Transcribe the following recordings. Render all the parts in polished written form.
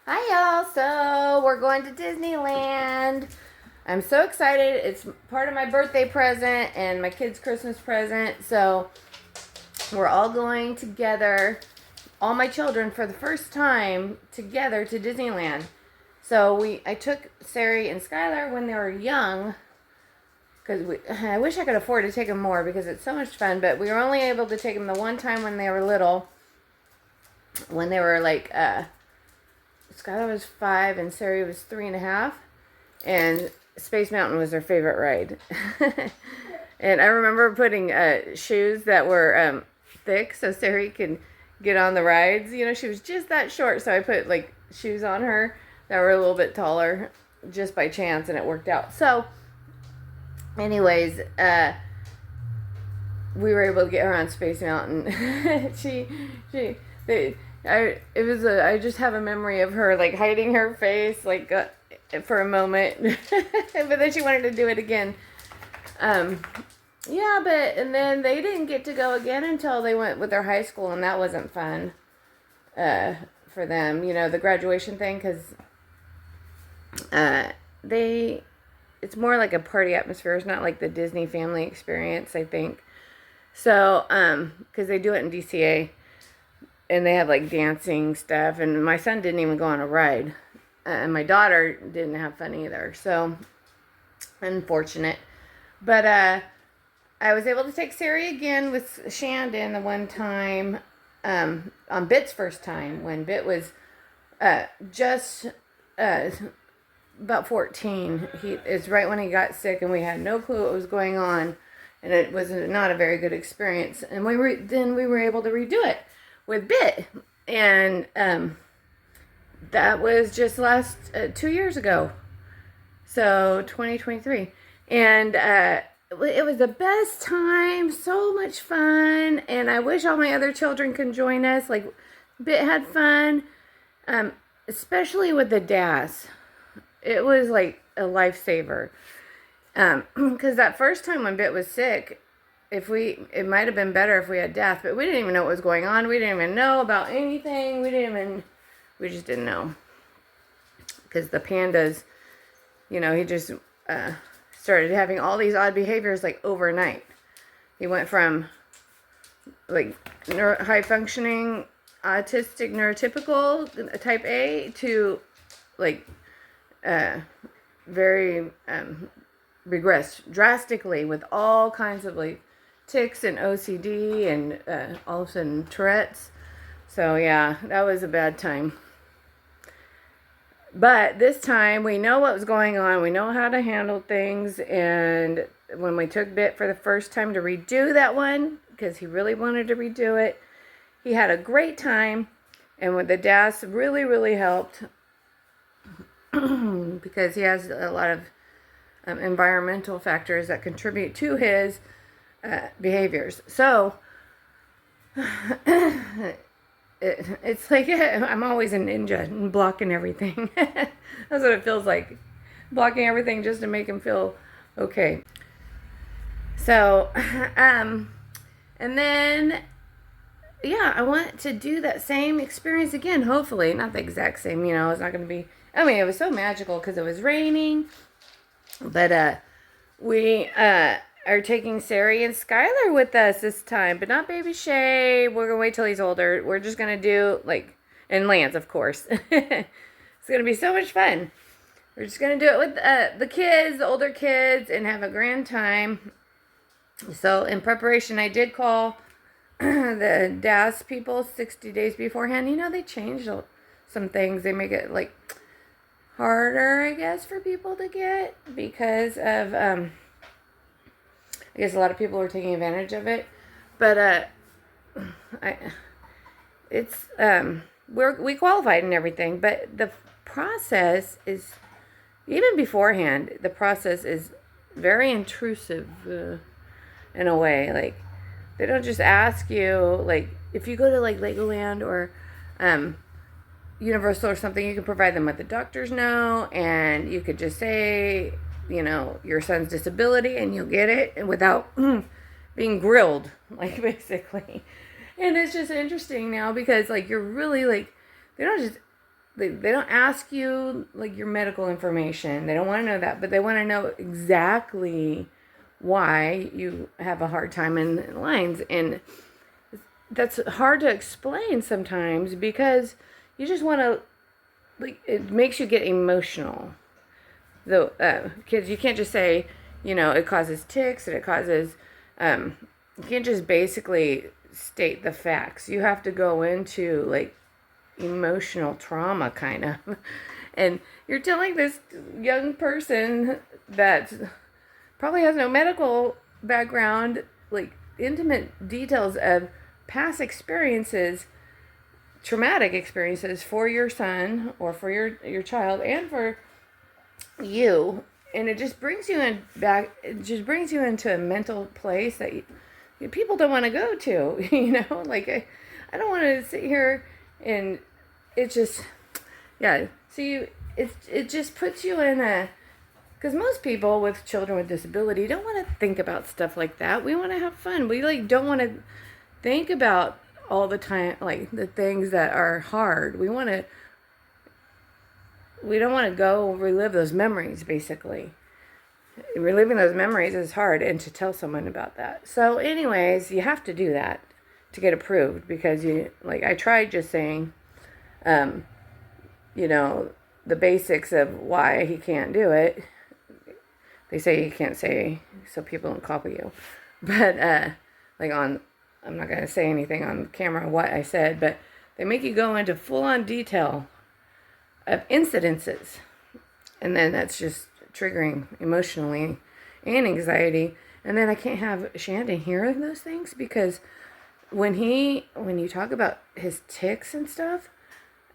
Hi y'all, so we're going to Disneyland. I'm so excited. It's part of my birthday present and my kids' Christmas present. So we're all going together, all my children, for the first time together to Disneyland. So I took Sari and Skylar when they were young, because I wish I could afford to take them more because it's so much fun, but we were only able to take them the one time when they were little, when they were like, Skylar was 5 and Sari was 3.5, and Space Mountain was their favorite ride. And I remember putting shoes that were thick so Sari could get on the rides. You know, she was just that short, so I put like shoes on her that were a little bit taller just by chance, and it worked out. So anyways, we were able to get her on Space Mountain. I just have a memory of her like hiding her face like for a moment, but then she wanted to do it again. Yeah, and then they didn't get to go again until they went with their high school, and that wasn't fun for them. You know, the graduation thing, because it's more like a party atmosphere. It's not like the Disney family experience, I think. So, because they do it in DCA, and they have like dancing stuff, and my son didn't even go on a ride, and my daughter didn't have fun either. So, unfortunate. But I was able to take Sari again with Shandon the one time, on Bit's first time, when Bit was just about 14. It's right when he got sick, and we had no clue what was going on, and it was not a very good experience. And we were able to redo it with Bit, and that was just last 2 years ago, so 2023, and it was the best time, so much fun, and I wish all my other children could join us. Like, Bit had fun, especially with the DAS. It was like a lifesaver, because that first time when Bit was sick, it might have been better if we had DAS, but we didn't even know what was going on. We didn't even know about anything. We just didn't know, because the pandas, you know, he just started having all these odd behaviors like overnight. He went from like high functioning autistic neurotypical type A to like very regressed drastically with all kinds of like tics and OCD and all of a sudden Tourette's. So yeah, that was a bad time. But this time we know what was going on. We know how to handle things. And when we took Bit for the first time to redo that one, because he really wanted to redo it, he had a great time. And with the DAS really, really helped, because he has a lot of environmental factors that contribute to his behaviors. So it's like I'm always a ninja and blocking everything. That's what it feels like, blocking everything just to make him feel okay. So and then yeah, I want to do that same experience again, hopefully not the exact same, you know. It's not going to be, I mean, it was so magical because it was raining, but we are taking Sari and Skylar with us this time, but not baby Shay. We're gonna wait till he's older. We're just gonna do like, and Lance, of course. It's gonna be so much fun. We're just gonna do it with the kids, the older kids, and have a grand time. So in preparation, I did call the DAS people 60 days beforehand. You know, they changed some things. They make it like harder, I guess, for people to get because of I guess a lot of people are taking advantage of it, but we qualified and everything, but the process is, even beforehand, the process is very intrusive in a way. Like, they don't just ask you, like, if you go to like Legoland or Universal or something, you can provide them with the doctor's note, and you could just say, you know, your son's disability, and you'll get it without being grilled, like, basically. And it's just interesting now because, like, you're really, like, they don't just they don't ask you like your medical information. They don't want to know that, but they want to know exactly why you have a hard time in lines. And that's hard to explain sometimes because you just want to, like, it makes you get emotional. Though, kids, you can't just say, it causes tics and it causes, you can't just basically state the facts. You have to go into, like, emotional trauma, kind of. And you're telling this young person that probably has no medical background, like, intimate details of past experiences, traumatic experiences for your son or for your child and for you, and it just brings you into a mental place that people don't want to go to. Like I don't want to sit here and it just, yeah, see, it just puts you in a, because most people with children with disability don't want to think about stuff like that. We want to have fun. We like don't want to think about all the time, like the things that are hard. We don't want to go relive those memories, basically. Reliving those memories is hard, and to tell someone about that. So anyways, you have to do that to get approved, because I tried just saying, the basics of why he can't do it. They say you can't say so people don't copy you. But, I'm not going to say anything on camera what I said, but they make you go into full-on detail of incidences. And then that's just triggering emotionally and anxiety. And then I can't have Shandon hear those things, because when you talk about his tics and stuff,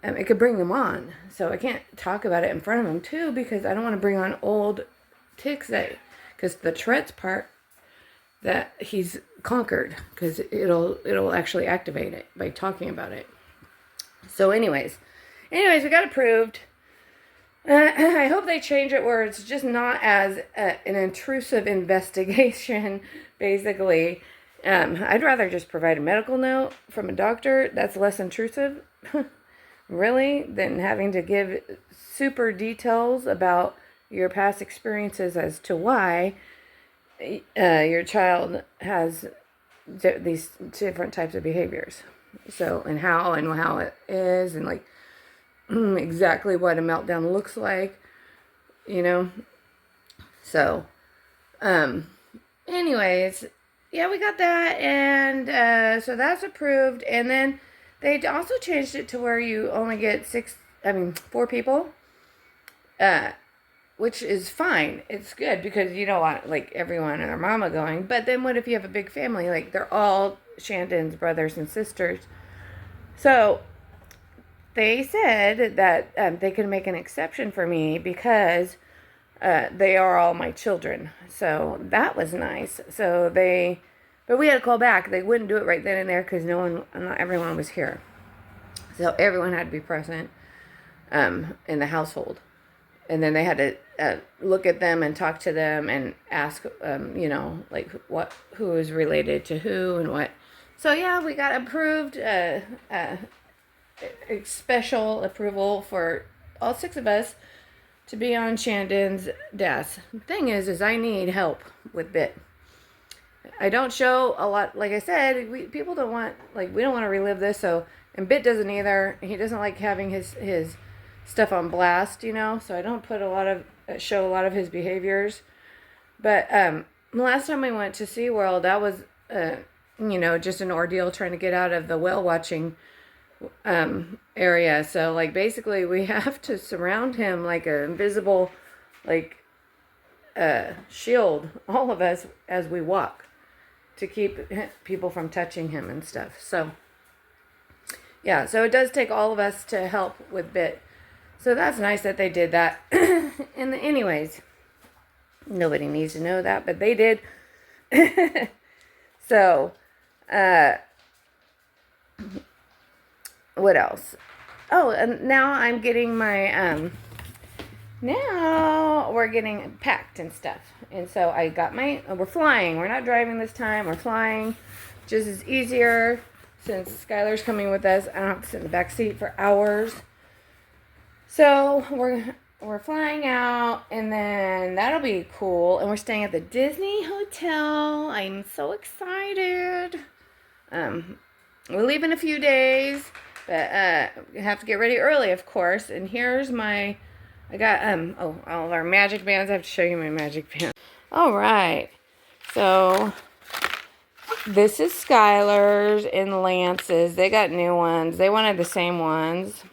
it could bring them on. So I can't talk about it in front of him too, because I don't want to bring on old tics because the Tourette's part that he's conquered, because it'll actually activate it by talking about it. So anyways, we got approved. I hope they change it where it's just not as an intrusive investigation, basically. I'd rather just provide a medical note from a doctor that's less intrusive, really, than having to give super details about your past experiences as to why your child has these different types of behaviors. So, and how it is, and like exactly what a meltdown looks like, So, anyways, yeah, we got that, and so that's approved. And then they also changed it to where you only get 4 people, which is fine. It's good, because you don't want like everyone and their mama going. But then what if you have a big family? Like they're all Shandon's brothers and sisters. So they said that they could make an exception for me because they are all my children. So that was nice. But we had to call back. They wouldn't do it right then and there because not everyone was here. So everyone had to be present in the household. And then they had to look at them and talk to them and ask, who is related to who and what. So yeah, we got approved, special approval for all 6 of us to be on Shandon's desk. The thing is I need help with Bit. I don't show a lot. Like I said, people don't want, we don't want to relive this. And Bit doesn't either. He doesn't like having his stuff on blast, so I don't show a lot of his behaviors. But last time we went to SeaWorld, that was just an ordeal trying to get out of the whale watching area. So basically we have to surround him like an invisible shield, all of us, as we walk, to keep people from touching him and stuff. So yeah, so it does take all of us to help with Bit. So that's nice that they did that. And anyways, nobody needs to know that, but they did. So, what else? Oh, and now I'm getting my, now we're getting packed and stuff. And so I got we're flying. We're not driving this time. We're flying. Just is easier since Skylar's coming with us. I don't have to sit in the back seat for hours. So we're flying out, and then that'll be cool. And we're staying at the Disney Hotel. I'm so excited. We'll leave in a few days, but we have to get ready early, of course. And here's I got all of our magic bands. I have to show you my magic band. All right, so this is Skylar's and Lance's. They got new ones. They wanted the same ones.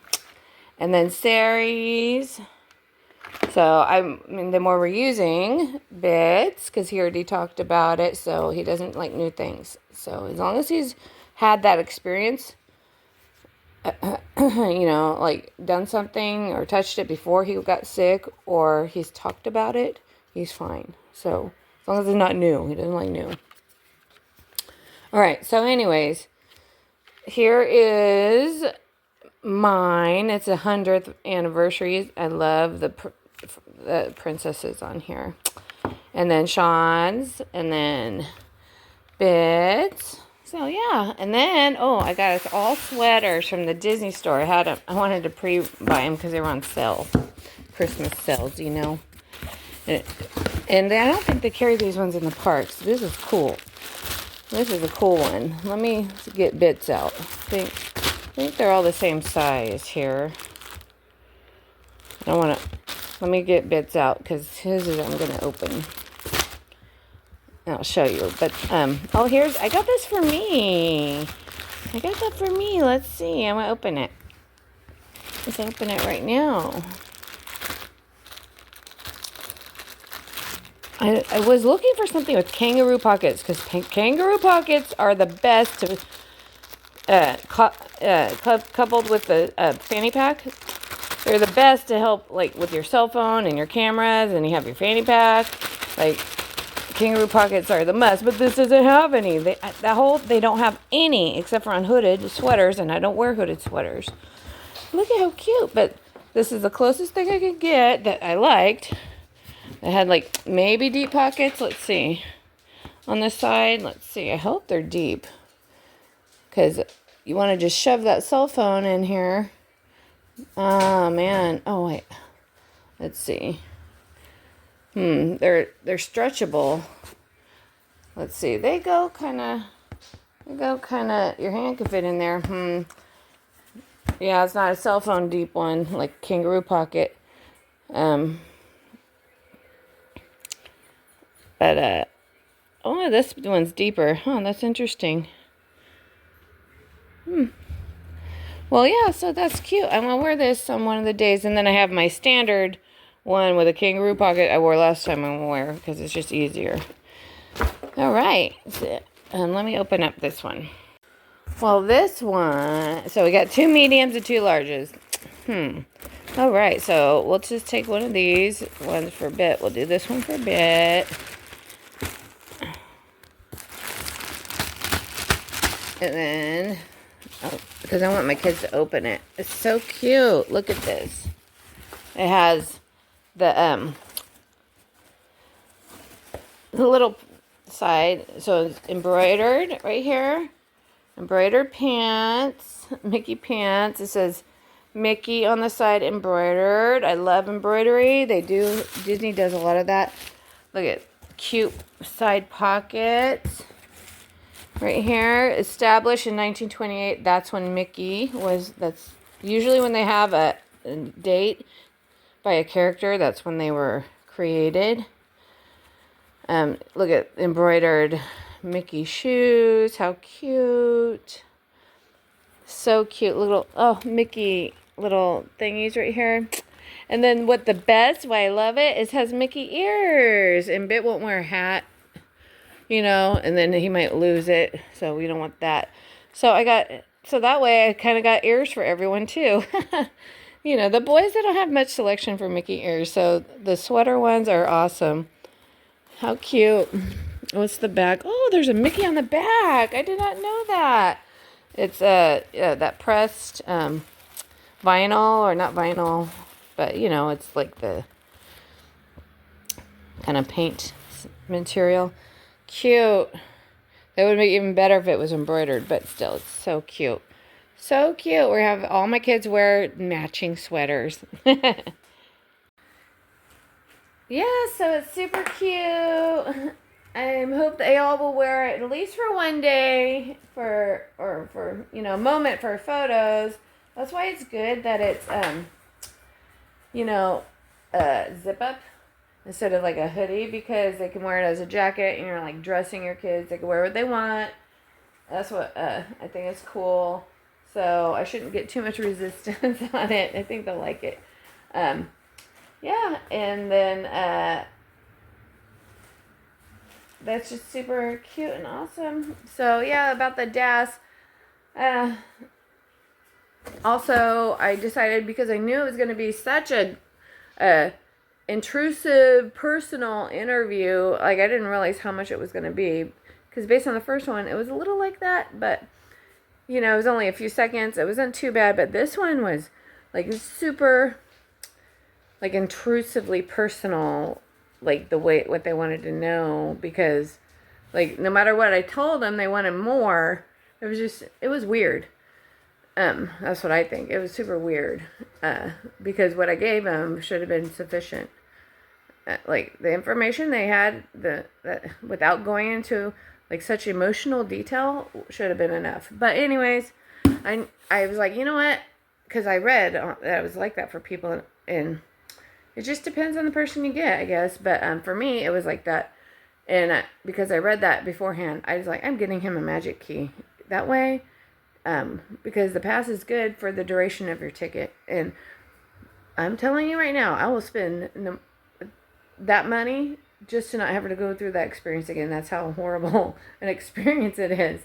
And then Sari's. So, the more we're using bits, because he already talked about it, so he doesn't like new things. So, as long as he's had that experience, like done something or touched it before he got sick, or he's talked about it, he's fine. So, as long as it's not new, he doesn't like new. All right, so anyways, here is mine. It's 100th anniversary. I love the princesses on here. And then Sean's, and then Bits. So yeah, and then I got us all sweaters from the Disney store. I wanted to pre-buy them because they were on sale, Christmas sales, And I don't think they carry these ones in the parks. This is cool. This is a cool one. Let me get Bits out. I think they're all the same size here. Let me get Bits out because his is I'm going to open. I'll show you. But, I got this for me. I got that for me. Let's see. I'm going to open it. Let's open it right now. I was looking for something with kangaroo pockets because kangaroo pockets are the best to, coupled with the fanny pack. They're the best to help like with your cell phone and your cameras, and you have your fanny pack. Like kangaroo pockets are the must, but this doesn't have any. They don't have any except for on hooded sweaters, and I don't wear hooded sweaters. Look at how cute! But this is the closest thing I could get that I liked. It had like maybe deep pockets. Let's see. On this side, let's see. I hope they're deep. Because you want to just shove that cell phone in here. Oh, man. Oh, wait. Let's see. They're stretchable. Let's see. They go kind of, your hand can fit in there. Yeah, it's not a cell phone deep one, like kangaroo pocket. But, this one's deeper. Huh, that's interesting. Well, yeah, so that's cute. I'm going to wear this on one of the days. And then I have my standard one with a kangaroo pocket I wore last time I'm going to wear because it's just easier. All right. Let me open up this one. Well, this one, so we got 2 mediums and 2 larges. All right, so we'll just take one of these. One's for Bit. We'll do this one for Bit. And then, because I want my kids to open it. It's so cute. Look at this. It has the little side. So it's embroidered right here. Embroidered pants. Mickey pants. It says Mickey on the side embroidered. I love embroidery. Disney does a lot of that. Look at cute side pockets. Right here, established in 1928. That's when Mickey was. That's usually when they have a date by a character. That's when they were created. Look at embroidered Mickey shoes. How cute! So cute. Mickey little thingies right here. And then why I love it is has Mickey ears. And Bit won't wear a hat. And then he might lose it, so we don't want that. So that way I kind of got ears for everyone too. The boys, they don't have much selection for Mickey ears, so the sweater ones are awesome. How cute. What's the back? Oh, there's a Mickey on the back. I did not know that. It's that pressed vinyl, or not vinyl, but it's like the kind of paint material. Cute. That would make it even better if it was embroidered, but still, it's so cute. So cute. We have all my kids wear matching sweaters. Yeah, so it's super cute. I hope they all will wear it at least for one day for a moment for photos. That's why it's good that it's you know, zip up instead of like a hoodie, because they can wear it as a jacket and you're like dressing your kids. They can wear what they want. That's what I think is cool. So I shouldn't get too much resistance on it. I think they'll like it. Yeah, and then that's just super cute and awesome. So yeah, about the DAS. Also, I decided, because I knew it was going to be such a intrusive, personal interview. Like, I didn't realize how much it was going to be, because based on the first one, it was a little like that, but it was only a few seconds. It wasn't too bad, but this one was like super, like, intrusively personal, like what they wanted to know, because like no matter what I told them, they wanted more. It was weird. That's what I think. It was super weird, because what I gave them should have been sufficient. Like, the information they had, without going into like such emotional detail, should have been enough. But anyways, I was like, you know what? Because I read that it was like that for people, and it just depends on the person you get, I guess. But for me, it was like that, and because I read that beforehand, I was like, I'm getting him a magic key that way. Because the pass is good for the duration of your ticket. And I'm telling you right now, I will spend that money just to not have to go through that experience again. That's how horrible an experience it is.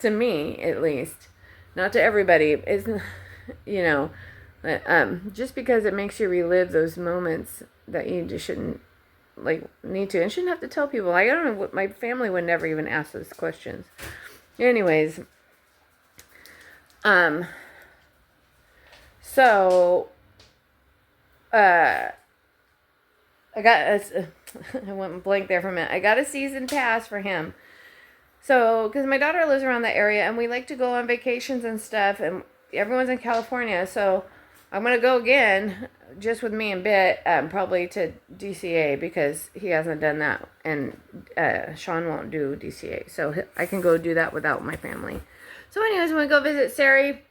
To me, at least. Not to everybody. It's, just because it makes you relive those moments that you just shouldn't, like, need to. And shouldn't have to tell people. I don't know what, my family would never even ask those questions. Anyways. So, I went blank there for a minute. I got a season pass for him. So, because my daughter lives around that area, and we like to go on vacations and stuff, and everyone's in California, so I'm going to go again, just with me and Bit, probably to DCA, because he hasn't done that, and Sean won't do DCA, so I can go do that without my family. So anyways, I'm going to go visit Sari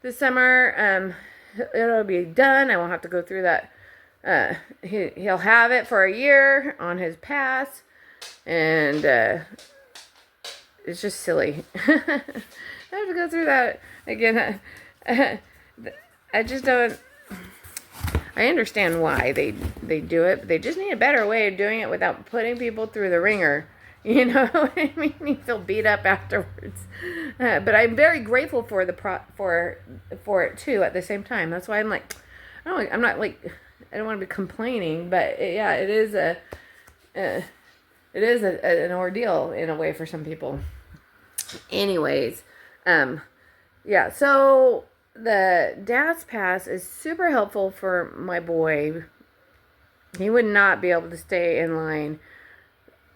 this summer. It'll be done. I won't have to go through that. He'll have it for a year on his pass, and it's just silly. I have to go through that again. I just don't. I understand why they do it, but they just need a better way of doing it without putting people through the ringer. You know what I mean? You feel beat up afterwards. But I'm very grateful for for it too. At the same time, that's why I'm like, I'm not like, I don't want to be complaining, but it is an ordeal in a way for some people. Anyways, yeah. So the DAS pass is super helpful for my boy. He would not be able to stay in line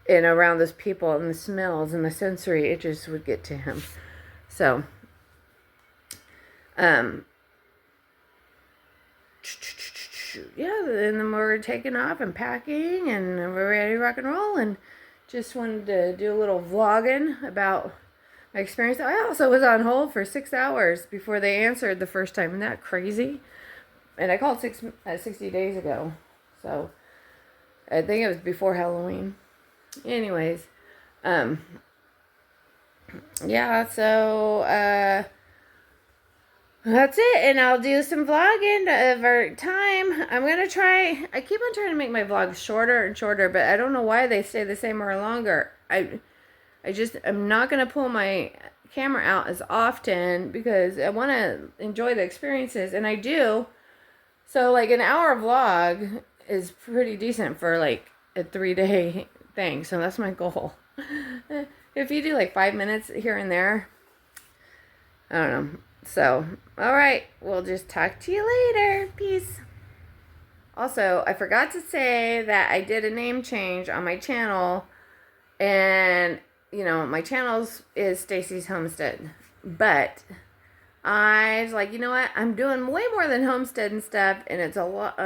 and around those people and the smells and the sensory. It just would get to him. So, yeah, and then we're taking off and packing, and we're ready to rock and roll, and just wanted to do a little vlogging about my experience. I also was on hold for 6 hours before they answered the first time. Isn't that crazy? And I called 60 days ago, so I think it was before Halloween. Anyways, yeah, so, that's it, and I'll do some vlogging of our time. I keep on trying to make my vlogs shorter and shorter, but I don't know why they stay the same or longer. I'm not going to pull my camera out as often, because I want to enjoy the experiences, and I do. So, like, an hour vlog is pretty decent for, like, a 3-day thing, so that's my goal. If you do like 5 minutes here and there, I don't know. So, alright, we'll just talk to you later. Peace. Also, I forgot to say that I did a name change on my channel, and my channel is Stacy's Homestead, but I was like, you know what? I'm doing way more than homestead and stuff, and it's a lot.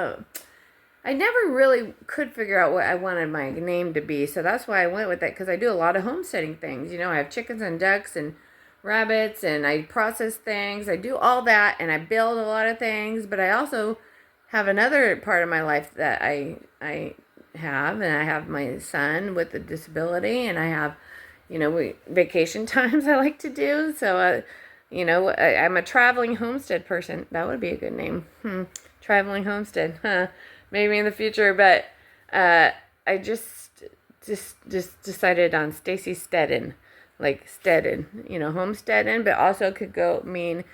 I never really could figure out what I wanted my name to be, so that's why I went with it, because I do a lot of homesteading things. You know, I have chickens and ducks and rabbits, and I process things. I do all that, and I build a lot of things, but I also have another part of my life that I have, and I have my son with a disability, and I have, you know, vacation times I like to do. So, you know, I'm a traveling homestead person. That would be a good name. Traveling homestead, huh? Maybe in the future, but I just decided on Stacy Stead'n, like Stead'n, you know, homesteading, but also could go mean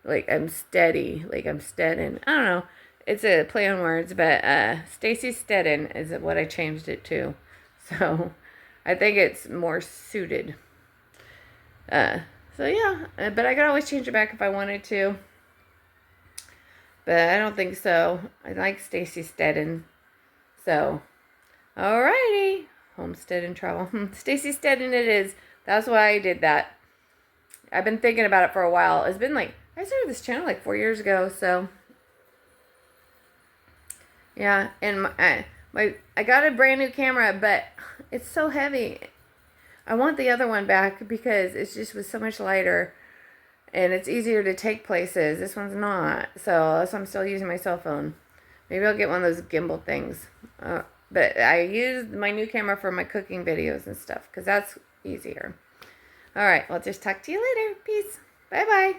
like I'm steady, like I'm Stead'n. I don't know. It's a play on words, but Stacy Stead'n is what I changed it to. So I think it's more suited. So yeah, but I could always change it back if I wanted to. But I don't think so. I like Stacy Stead'n. So, alrighty. Homestead and travel. Stacy Stead'n it is. That's why I did that. I've been thinking about it for a while. It's been like, I started this channel like 4 years ago, so. Yeah, and I got a brand new camera, but it's so heavy. I want the other one back because it's just was so much lighter. And it's easier to take places. This one's not. So that's why I'm still using my cell phone. Maybe I'll get one of those gimbal things. But I use my new camera for my cooking videos and stuff because that's easier. All right. Well, just talk to you later. Peace. Bye-bye.